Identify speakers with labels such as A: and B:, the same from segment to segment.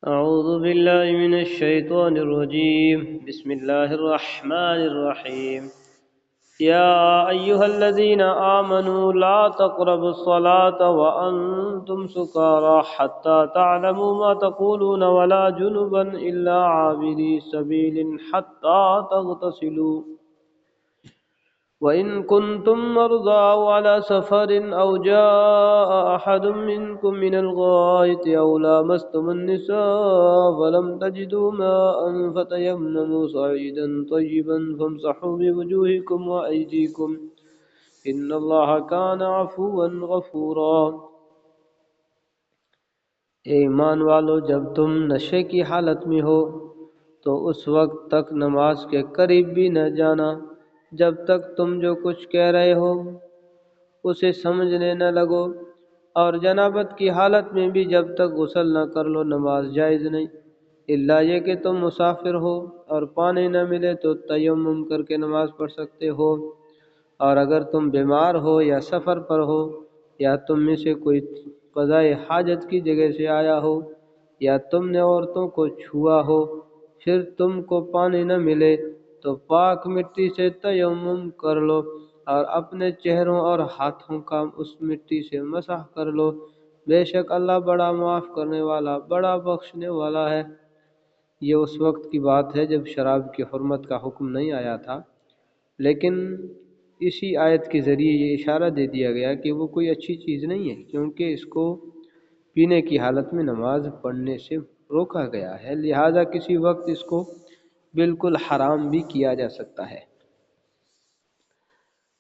A: أعوذ بالله من الشيطان الرجيم. بسم الله الرحمن الرحيم. يا أيها الذين آمنوا لا تقربوا الصلاة وأنتم سكارى حتى تعلموا ما تقولون ولا جنبا إلا عابري سبيل حتى تغتسلوا وإن كنتم مرضى أو على سفر أو جاء أحد منكم من الغائط أو لامستم النساء فلم تجدوا ماء فتيمموا صعيدا طيبا فامسحوا بوجوهكم وأيديكم إن الله كان عفوا غفورا. اے ایمان والو، جب تم نشے کی حالت میں ہو تو اس وقت تک نماز کے قریب بھی نہ جانا جب تک تم جو کچھ کہہ رہے ہو اسے سمجھنے نہ لگو، اور جنابت کی حالت میں بھی جب تک غسل نہ کر لو نماز جائز نہیں، الا یہ کہ تم مسافر ہو اور پانی نہ ملے تو تیمم کر کے نماز پڑھ سکتے ہو، اور اگر تم بیمار ہو یا سفر پر ہو یا تم میں سے کوئی قضاء حاجت کی جگہ سے آیا ہو یا تم نے عورتوں کو چھوا ہو پھر تم کو پانی نہ ملے تو پاک مٹی سے تیمم کر لو اور اپنے چہروں اور ہاتھوں کا اس مٹی سے مسح کر لو، بے شک اللہ بڑا معاف کرنے والا بڑا بخشنے والا ہے۔ یہ اس وقت کی بات ہے جب شراب کی حرمت کا حکم نہیں آیا تھا، لیکن اسی آیت کے ذریعے یہ اشارہ دے دیا گیا کہ وہ کوئی اچھی چیز نہیں ہے، کیونکہ اس کو پینے کی حالت میں نماز پڑھنے سے روکا گیا ہے، لہذا کسی وقت اس کو بالکل حرام بھی کیا جا سکتا ہے۔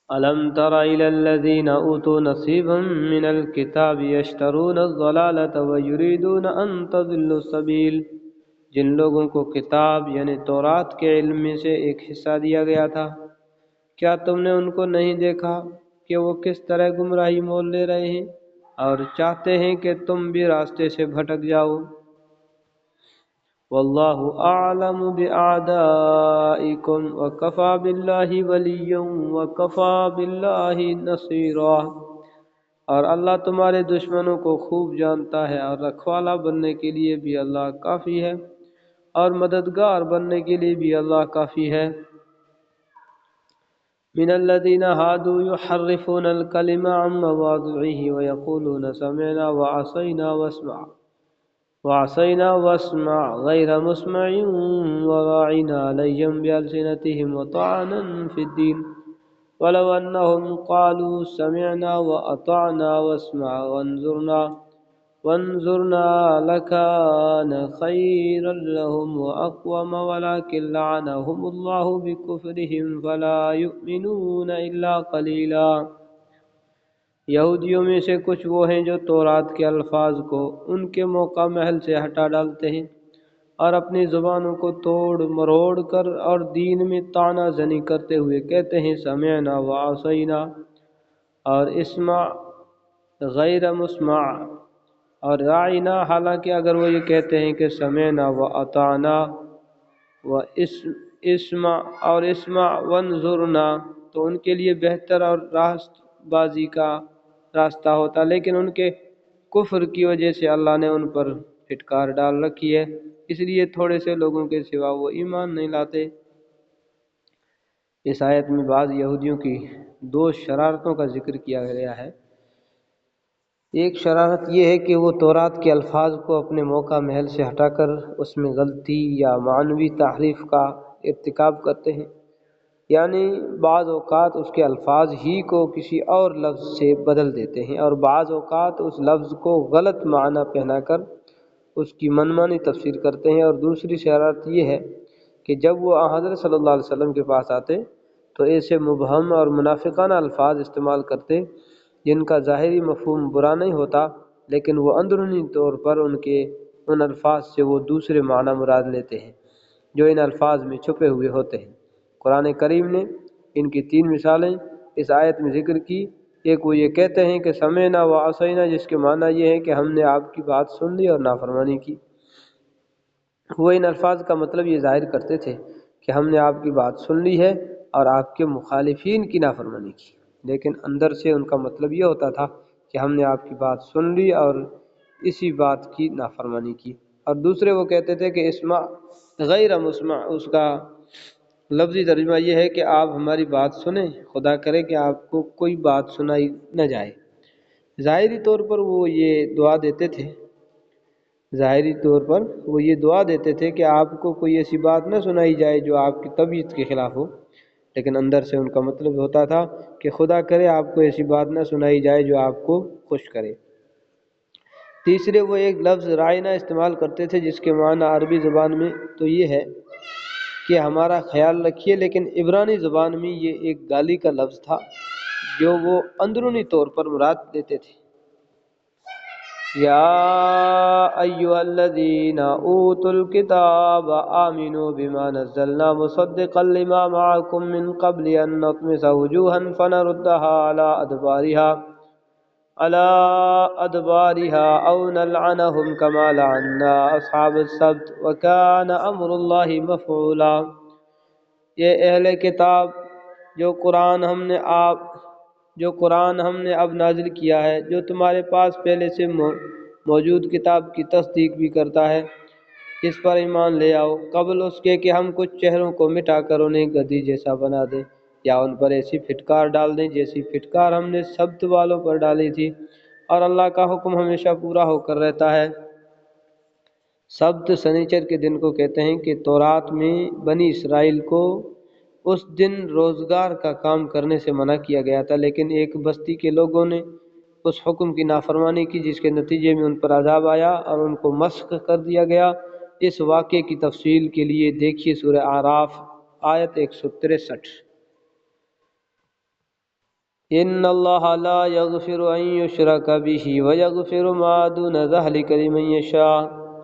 A: أَلَمْ تَرَ إِلَى الَّذِينَ أُوتُوا نَصِيبًا مِنَ الْكِتَابِ يَشْتَرُونَ الضَّلَالَةَ وَيُرِيدُونَ أَن تَضِلُّوا السَّبِيلَ، جن لوگوں کو کتاب یعنی تورات کے علم میں سے ایک حصہ دیا گیا تھا، کیا تم نے ان کو نہیں دیکھا کہ وہ کس طرح گمراہی مول لے رہے ہیں اور چاہتے ہیں کہ تم بھی راستے سے بھٹک جاؤ۔ واللہ اعلم بأعدائکم وکفى باللہ ولیا وکفى باللہ نصیرا، اور اللہ تمہارے دشمنوں کو خوب جانتا ہے اور رکھوالا بننے کے لیے بھی اللہ کافی ہے اور مددگار بننے کے لیے بھی اللہ کافی ہے۔ من الذين هادوا يحرفون الكلم عن مواضعه ويقولون سمعنا وعصينا واسمع غير مسمع وراعنا ليا بألسنتهم وطعنا في الدين ولو أنهم قالوا سمعنا وأطعنا واسمع وانظرنا لكان خيرا لهم وأقوم ولكن لعنهم الله بكفرهم فلا يؤمنون إلا قليلا۔ یہودیوں میں سے کچھ وہ ہیں جو تورات کے الفاظ کو ان کے موقع محل سے ہٹا ڈالتے ہیں اور اپنی زبانوں کو توڑ مروڑ کر اور دین میں طعنہ زنی کرتے ہوئے کہتے ہیں سمعنا وعصینا اور اسمع غیر مسمع اور راعنا، حالانکہ اگر وہ یہ کہتے ہیں کہ سمعنا واطعنا و اسمع وانظرنا تو ان کے لیے بہتر اور راست بازی کا راستہ ہوتا، لیکن ان کے کفر کی وجہ سے اللہ نے ان پر پھٹکار ڈال رکھی ہے، اس لیے تھوڑے سے لوگوں کے سوا وہ ایمان نہیں لاتے۔ اس آیت میں بعض یہودیوں کی دو شرارتوں کا ذکر کیا گیا ہے۔ ایک شرارت یہ ہے کہ وہ تورات کے الفاظ کو اپنے موقع محل سے ہٹا کر اس میں غلطی یا معنوی تحریف کا ارتکاب کرتے ہیں، یعنی بعض اوقات اس کے الفاظ ہی کو کسی اور لفظ سے بدل دیتے ہیں اور بعض اوقات اس لفظ کو غلط معنی پہنا کر اس کی منمانی تفسیر کرتے ہیں، اور دوسری شرارت یہ ہے کہ جب وہ حضرت صلی اللہ علیہ وسلم کے پاس آتے تو ایسے مبہم اور منافقانہ الفاظ استعمال کرتے جن کا ظاہری مفہوم برا نہیں ہوتا، لیکن وہ اندرونی طور پر ان الفاظ سے وہ دوسرے معنی مراد لیتے ہیں جو ان الفاظ میں چھپے ہوئے ہوتے ہیں۔ قرآن کریم نے ان کی 3 مثالیں اس آیت میں ذکر کی۔ ایک وہ یہ کہتے ہیں کہ سمعنا وعصینا، جس کے معنی یہ ہے کہ ہم نے آپ کی بات سن لی اور نافرمانی کی۔ وہ ان الفاظ کا مطلب یہ ظاہر کرتے تھے کہ ہم نے آپ کی بات سن لی ہے اور آپ کے مخالفین کی نافرمانی کی، لیکن اندر سے ان کا مطلب یہ ہوتا تھا کہ ہم نے آپ کی بات سن لی اور اسی بات کی نافرمانی کی۔ اور دوسرے وہ کہتے تھے کہ اسمع غیر مسمع، اس کا لفظی ترجمہ یہ ہے کہ آپ ہماری بات سنیں، خدا کرے کہ آپ کو کوئی بات سنائی نہ جائے۔ ظاہری طور پر وہ یہ دعا دیتے تھے، ظاہری طور پر وہ یہ دعا دیتے تھے کہ آپ کو کوئی ایسی بات نہ سنائی جائے جو آپ کی طبیعت کے خلاف ہو، لیکن اندر سے ان کا مطلب ہوتا تھا کہ خدا کرے آپ کو ایسی بات نہ سنائی جائے جو آپ کو خوش کرے۔ تیسرے وہ ایک لفظ رائنا استعمال کرتے تھے جس کے معنی عربی زبان میں تو یہ ہے کہ ہمارا خیال رکھیے، لیکن عبرانی زبان میں یہ ایک گالی کا لفظ تھا جو وہ اندرونی طور پر مراد دیتے تھے۔ یا ایھا الذین اوتوا الکتاب آمنوا بما نزلنا مصدقا لما معکم من قبل ان نطمس وجوہا فنردها على ادبارها او نلعنهم كما لعنا اصحاب السبت وكان امر الله مفعولا۔ یہ اہل کتاب، جو قرآن ہم نے اب نازل کیا ہے، جو تمہارے پاس پہلے سے موجود کتاب کی تصدیق بھی کرتا ہے، اس پر ایمان لے آؤ قبل اس کے کہ ہم کچھ چہروں کو مٹا کر انہیں گدی جیسا بنا دیں یا ان پر ایسی پھٹکار ڈال دیں جیسی پھٹکار ہم نے سبت والوں پر ڈالی تھی، اور اللہ کا حکم ہمیشہ پورا ہو کر رہتا ہے۔ سبت سنیچر کے دن کو کہتے ہیں کہ تورات میں بنی اسرائیل کو اس دن روزگار کا کام کرنے سے منع کیا گیا تھا، لیکن ایک بستی کے لوگوں نے اس حکم کی نافرمانی کی جس کے نتیجے میں ان پر عذاب آیا اور ان کو مسخ کر دیا گیا۔ اس واقعے کی تفصیل کے لیے دیکھیے سورہ اعراف آیت 163۔ ان اللہ لا یغفر ان یشرک بہ ویغفر ما دون ذلک لمن یشاء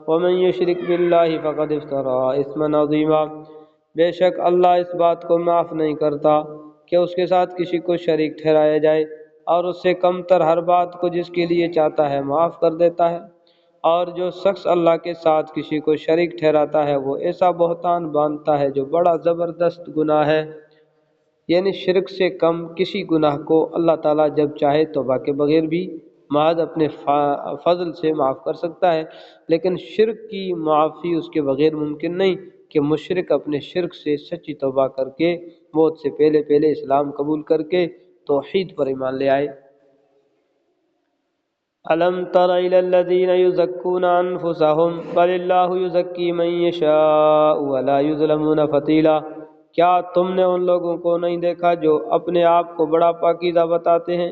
A: ومن یشرک باللہ فقد افتری اثما عظیما۔ بے شک اللہ اس بات کو معاف نہیں کرتا کہ اس کے ساتھ کسی کو شریک ٹھہرایا جائے، اور اس سے کم تر ہر بات کو جس کے لیے چاہتا ہے معاف کر دیتا ہے، اور جو شخص اللہ کے ساتھ کسی کو شریک ٹھہراتا ہے وہ ایسا بہتان باندھتا ہے جو بڑا زبردست گناہ ہے۔ یعنی شرک سے کم کسی گناہ کو اللہ تعالیٰ جب چاہے توبہ کے بغیر بھی محض اپنے فضل سے معاف کر سکتا ہے، لیکن شرک کی معافی اس کے بغیر ممکن نہیں کہ مشرک اپنے شرک سے سچی توبہ کر کے موت سے پہلے اسلام قبول کر کے توحید پر ایمان لے آئے۔ الم تر الی الذین یزکون انفسهم بل اللہ یزکی من یشاء ولا یظلمون فتیلا۔ کیا تم نے ان لوگوں کو نہیں دیکھا جو اپنے آپ کو بڑا پاکیزہ بتاتے ہیں،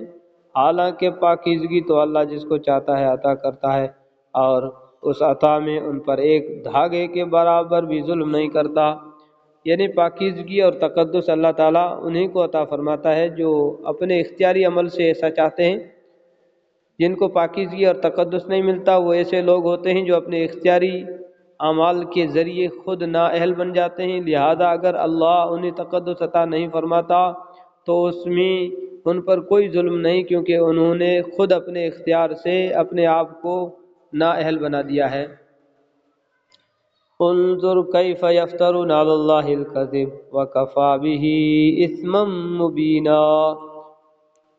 A: حالانکہ پاکیزگی تو اللہ جس کو چاہتا ہے عطا کرتا ہے، اور اس عطا میں ان پر ایک دھاگے کے برابر بھی ظلم نہیں کرتا۔ یعنی پاکیزگی اور تقدس اللہ تعالیٰ انہیں کو عطا فرماتا ہے جو اپنے اختیاری عمل سے ایسا چاہتے ہیں۔ جن کو پاکیزگی اور تقدس نہیں ملتا وہ ایسے لوگ ہوتے ہیں جو اپنے اختیاری اعمال کے ذریعے خود نااہل بن جاتے ہیں، لہذا اگر اللہ انہیں تقدس عطا نہیں فرماتا تو اس میں ان پر کوئی ظلم نہیں، کیونکہ انہوں نے خود اپنے اختیار سے اپنے آپ کو نااہل بنا دیا ہے۔ انظر کیف یفترون علی اللہ الکذب وکفی بہ اثما مبینا۔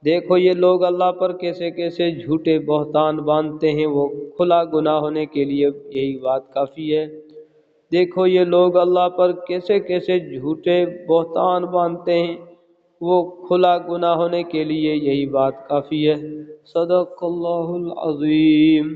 A: دیکھو یہ لوگ اللہ پر کیسے کیسے جھوٹے بہتان باندھتے ہیں، وہ کھلا گناہ ہونے کے لیے یہی بات کافی ہے۔ دیکھو یہ لوگ اللہ پر کیسے کیسے جھوٹے بہتان باندھتے ہیں، وہ کھلا گناہ ہونے کے لیے یہی بات کافی ہے۔ صدق اللہ العظیم۔